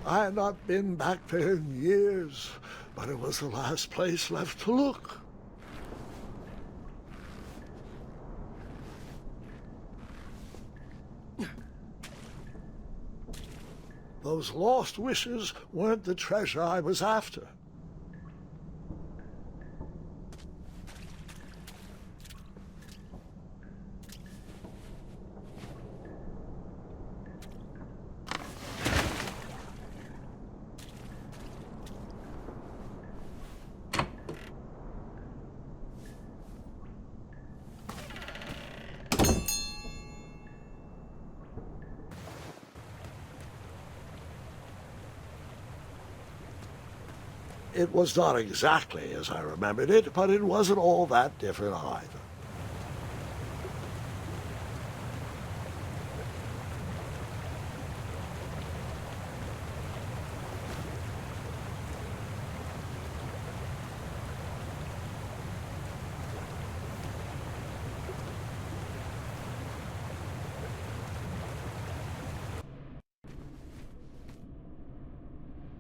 I had not been back there in years, but it was the last place left to look. Those lost wishes weren't the treasure I was after. It was not exactly as I remembered it, but it wasn't all that different either.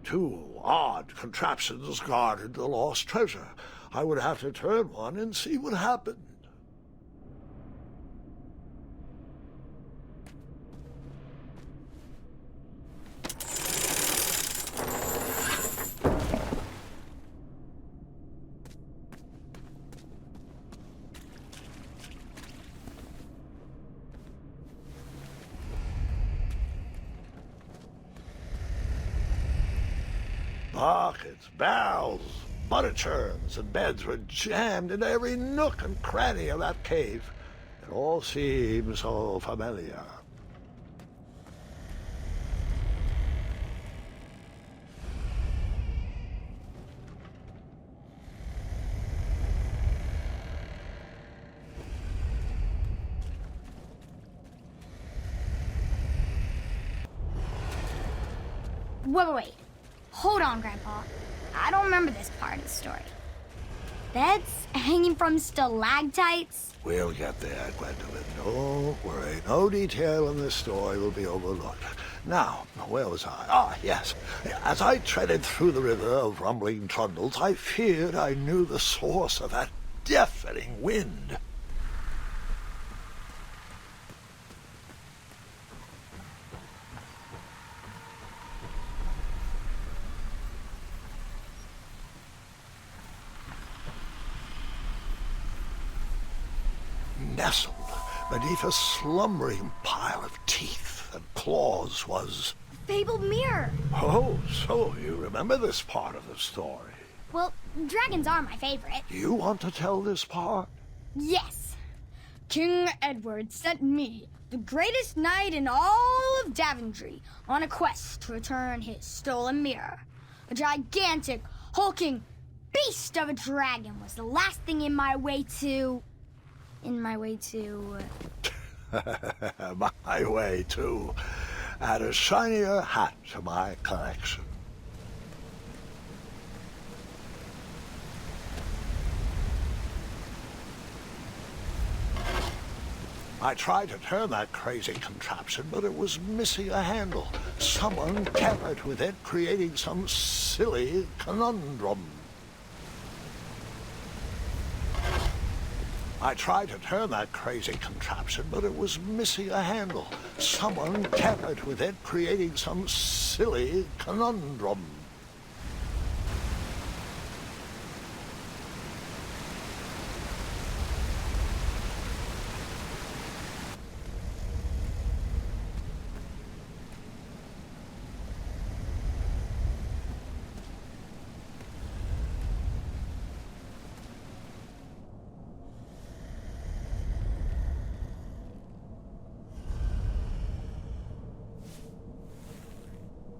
Two odd contraptions guarded the lost treasure. I would have to turn one and see what happened. Buckets, barrels, butter churns, and beds were jammed into every nook and cranny of that cave. It all seemed so familiar. Wait. Hold on, Grandpa. I don't remember this part of the story. Beds hanging from stalactites? We'll get there, Gwendolyn. Don't worry. No detail in this story will be overlooked. Now, where was I? Ah, yes. As I treaded through the river of rumbling trundles, I feared I knew the source of that deafening wind. Nestled beneath a slumbering pile of teeth and claws was... Fabled mirror. Oh, so you remember this part of the story. Well, dragons are my favorite. You want to tell this part? Yes. King Edward sent me, the greatest knight in all of Daventry, on a quest to return his stolen mirror. A gigantic, hulking beast of a dragon was the last thing in my way to... My way to add a shinier hat to my collection. I tried to turn that crazy contraption, but it was missing a handle. Someone tampered with it, creating some silly conundrum. I tried to turn that crazy contraption, but it was missing a handle. Someone tampered with it, creating some silly conundrum.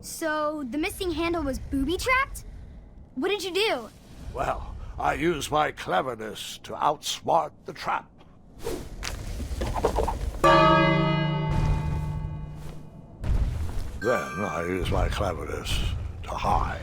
So, the missing handle was booby-trapped? What did you do? Well, I used my cleverness to outsmart the trap. Then I used my cleverness to hide.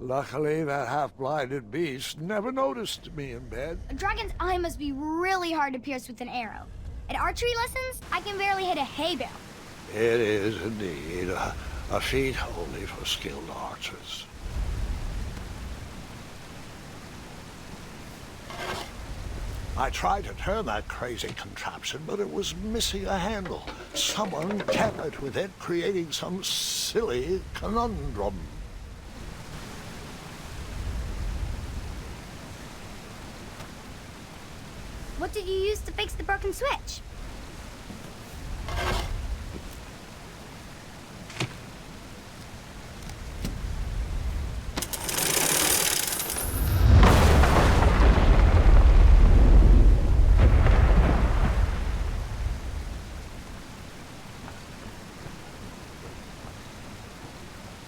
Luckily, that half-blinded beast never noticed me in bed. A dragon's eye must be really hard to pierce with an arrow. At archery lessons, I can barely hit a hay bale. It is indeed a feat only for skilled archers. I tried to turn that crazy contraption, but it was missing a handle. Someone tampered with it, creating some silly conundrum. What did you use to fix the broken switch?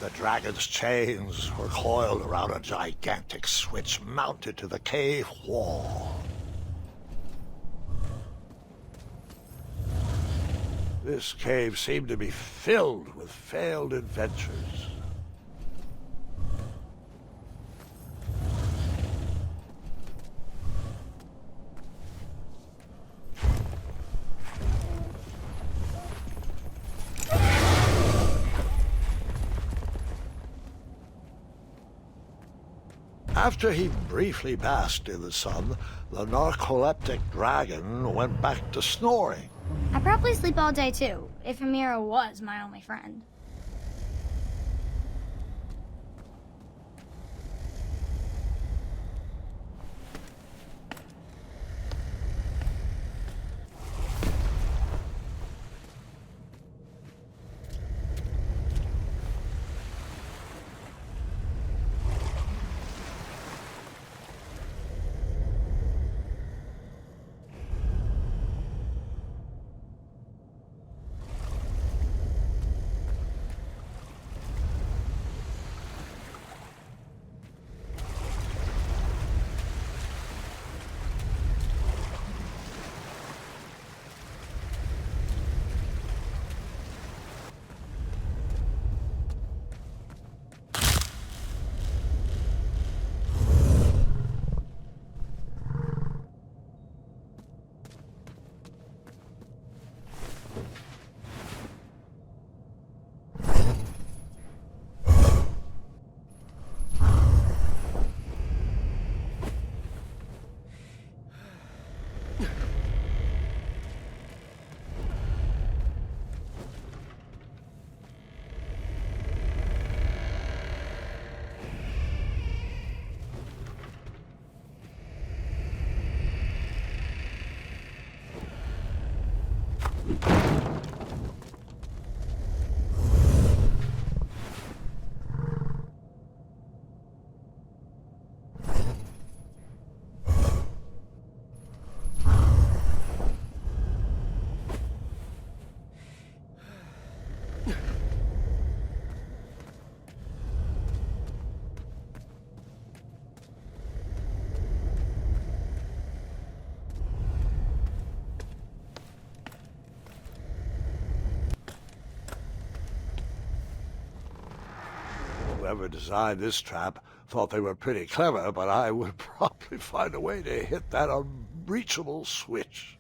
The dragon's chains were coiled around a gigantic switch mounted to the cave wall. This cave seemed to be filled with failed adventures. After he briefly basked in the sun, the narcoleptic dragon went back to snoring. I probably sleep all day too, if Amira was my only friend. Whoever designed this trap thought they were pretty clever, but I would probably find a way to hit that unreachable switch.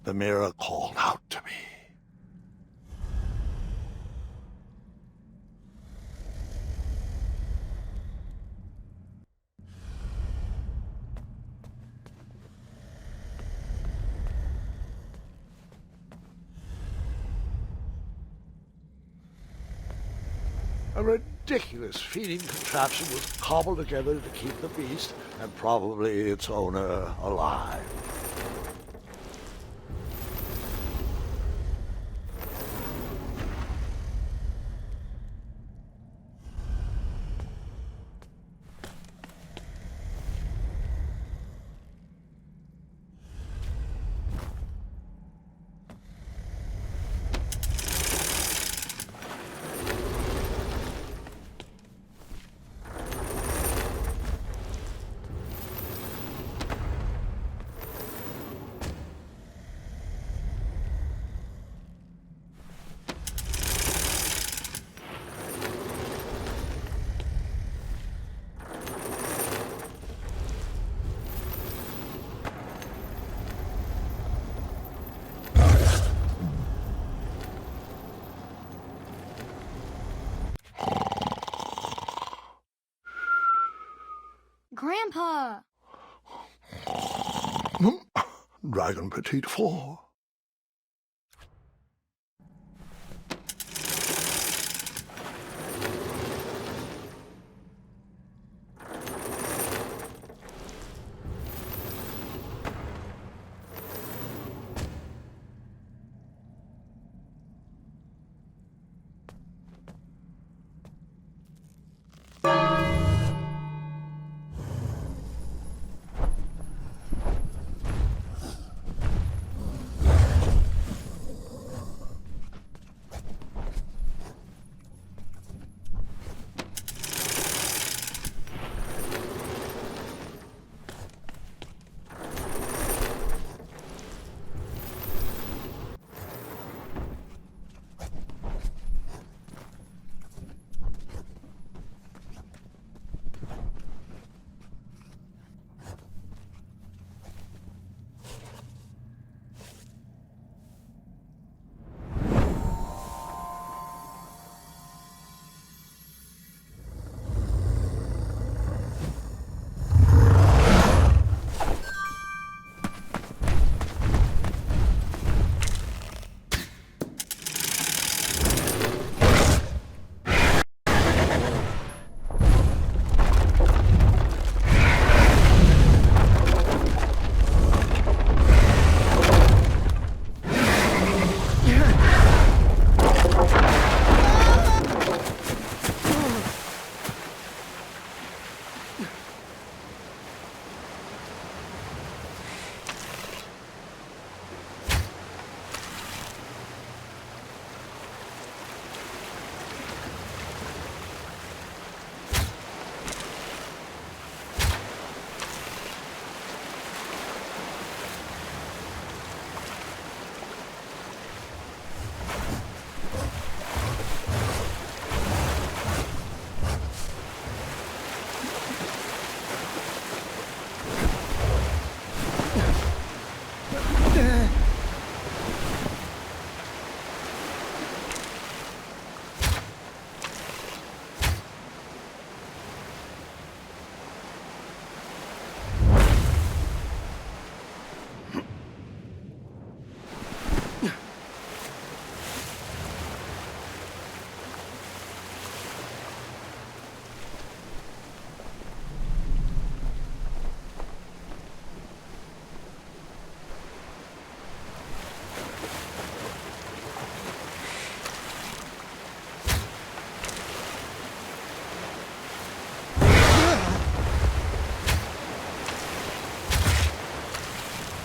the mirror called out to me. A ridiculous feeding contraption was cobbled together to keep the beast and probably its owner alive. Grandpa! Dragon Petite 4.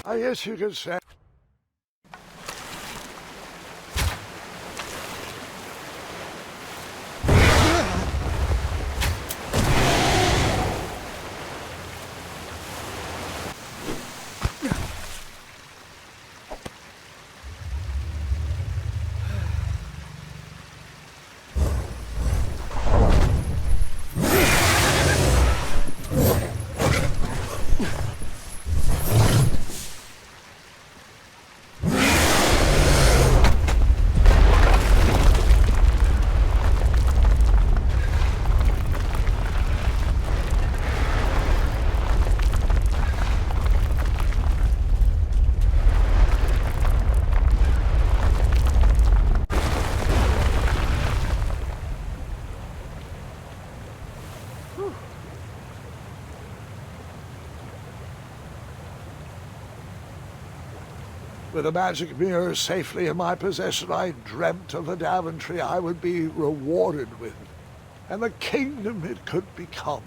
I guess you could say. With the magic mirror safely in my possession, I dreamt of the Daventry I would be rewarded with, and the kingdom it could become.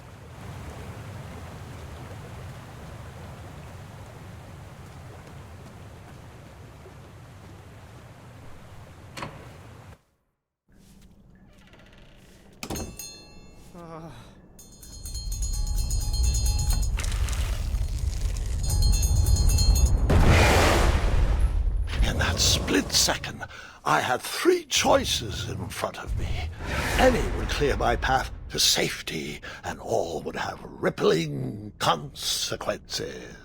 In that split second, I had three choices in front of me. Any would clear my path to safety, and all would have rippling consequences.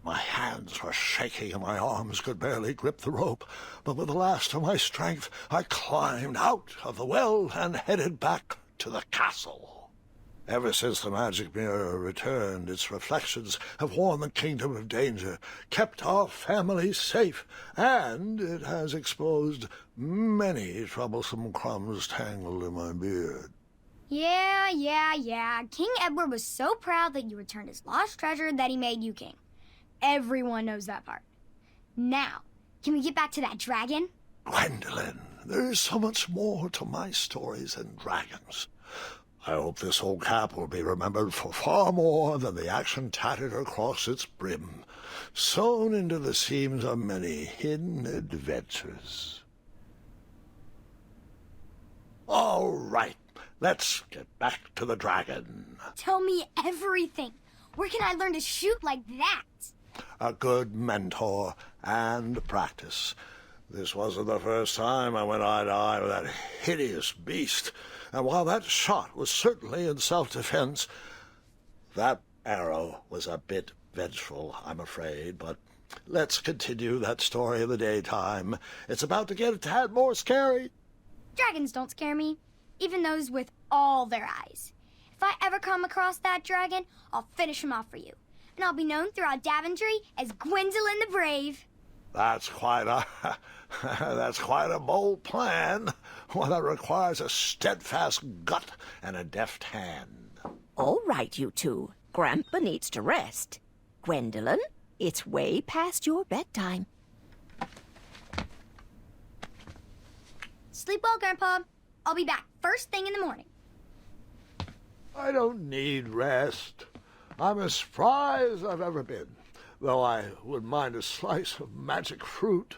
My hands were shaking and my arms could barely grip the rope, but with the last of my strength I climbed out of the well and headed back to the castle. Ever since the magic mirror returned, its reflections have warned the kingdom of danger, kept our family safe, and it has exposed many troublesome crumbs tangled in my beard. Yeah. King Edward was so proud that you returned his lost treasure that he made you king. Everyone knows that part. Now, can we get back to that dragon? Gwendolen, there is so much more to my stories than dragons. I hope this old cap will be remembered for far more than the action tattered across its brim, sewn into the seams of many hidden adventures. All right, let's get back to the dragon. Tell me everything. Where can I learn to shoot like that? A good mentor and practice. This wasn't the first time I went eye to eye with that hideous beast, and while that shot was certainly in self-defense, that arrow was a bit vengeful, I'm afraid, but let's continue that story in the daytime. It's about to get a tad more scary. Dragons don't scare me, even those with all their eyes. If I ever come across that dragon, I'll finish him off for you. And I'll be known throughout Daventry as Gwendolen the Brave. That's quite a bold plan, one that requires a steadfast gut and a deft hand. All right, you two. Grandpa needs to rest. Gwendolen, it's way past your bedtime. Sleep well, Grandpa. I'll be back first thing in the morning. I don't need rest. I'm as spry as I've ever been, though I wouldn't mind a slice of magic fruit.